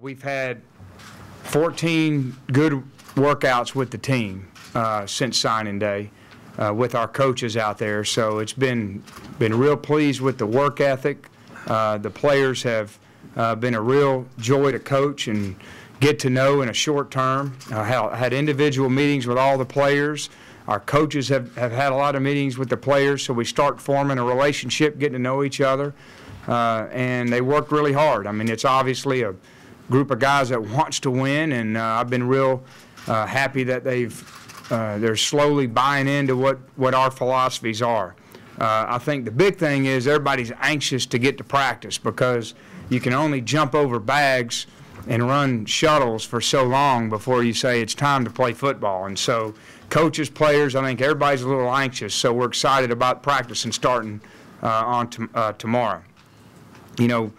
We've had 14 good workouts with the team since signing day with our coaches out there. So it's been real pleased with the work ethic. The players have been a real joy to coach and get to know in a short term. I had individual meetings with all the players. Our coaches have had a lot of meetings with the players, so we start forming a relationship, getting to know each other, and they work really hard. I mean, it's obviously a group of guys that wants to win, and I've been real happy that they're slowly buying into what our philosophies are. I think the big thing is everybody's anxious to get to practice because you can only jump over bags and run shuttles for so long before you say it's time to play football. And so coaches, players, I think everybody's a little anxious, so we're excited about practice and starting on tomorrow. You know,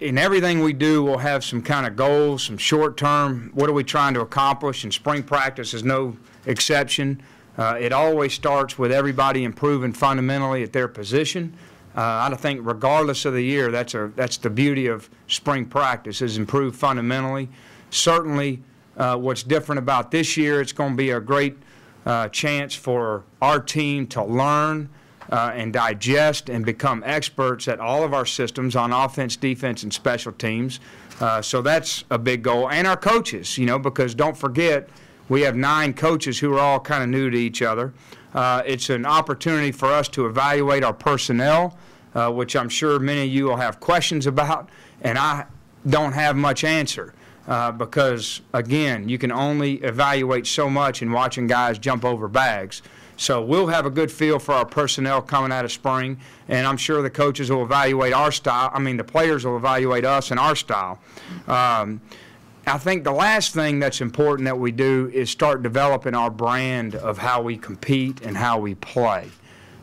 in everything we do, we'll have some kind of goals, some short-term, what are we trying to accomplish, and spring practice is no exception. It always starts with everybody improving fundamentally at their position. I think regardless of the year, that's the beauty of spring practice, is improve fundamentally. Certainly, what's different about this year, it's going to be a great chance for our team to learn and digest and become experts at all of our systems on offense, defense, and special teams. So that's a big goal. And our coaches, you know, because don't forget, we have 9 coaches who are all kind of new to each other. It's an opportunity for us to evaluate our personnel, which I'm sure many of you will have questions about, and I don't have much answer because, again, you can only evaluate so much in watching guys jump over bags. So we'll have a good feel for our personnel coming out of spring, and I'm sure the coaches will evaluate our style. I mean, the players will evaluate us and our style. I think the last thing that's important that we do is start developing our brand of how we compete and how we play.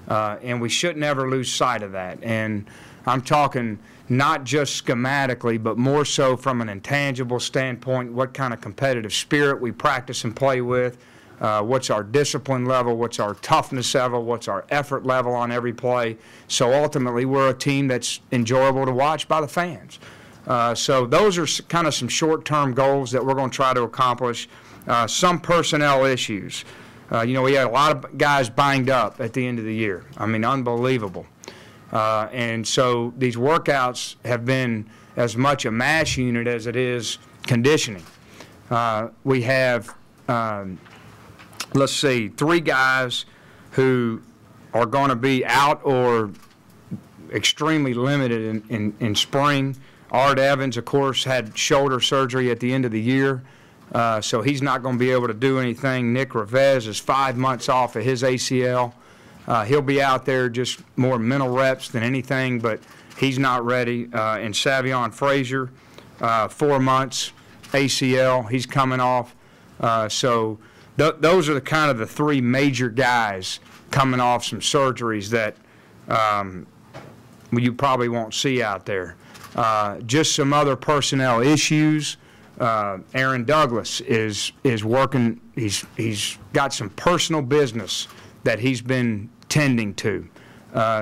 And we should never lose sight of that. And I'm talking not just schematically, but more so from an intangible standpoint, what kind of competitive spirit we practice and play with, what's our discipline level, what's our toughness level, what's our effort level on every play. So ultimately, we're a team that's enjoyable to watch by the fans. So those are kind of some short-term goals that we're going to try to accomplish. Some personnel issues. You know, we had a lot of guys banged up at the end of the year. I mean, unbelievable. And so these workouts have been as much a mass unit as it is conditioning. We have, let's see, 3 guys who are going to be out or extremely limited in spring. Art Evans, of course, had shoulder surgery at the end of the year, so he's not going to be able to do anything. Nick Revez is 5 months off of his ACL. He'll be out there just more mental reps than anything, but he's not ready. And Savion Frazier, 4 months ACL, he's coming off. So those are the kind of the 3 major guys coming off some surgeries that you probably won't see out there. Just some other personnel issues. Aaron Douglas is working. He's got some personal business that he's been tending to,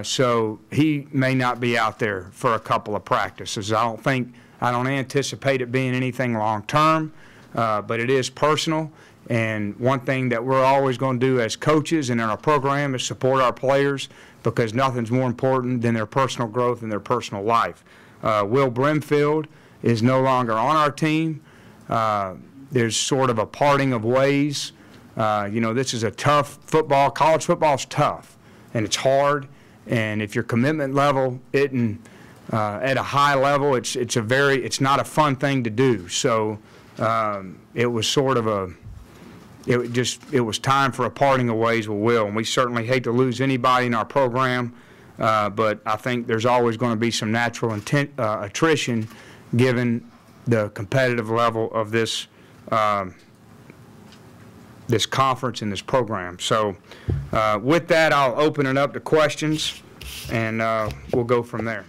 so he may not be out there for a couple of practices. I don't anticipate it being anything long term, but it is personal. And one thing that we're always going to do as coaches and in our program is support our players, because nothing's more important than their personal growth and their personal life. Will Brimfield is no longer on our team. There's sort of a parting of ways. You know, this is a tough football. College football's tough, and it's hard. And if your commitment level isn't at a high level, it's not a fun thing to do. So it was sort of it was time for a parting of ways with Will, and we certainly hate to lose anybody in our program. But I think there's always going to be some natural attrition given the competitive level of this this conference and this program. So with that, I'll open it up to questions, and we'll go from there.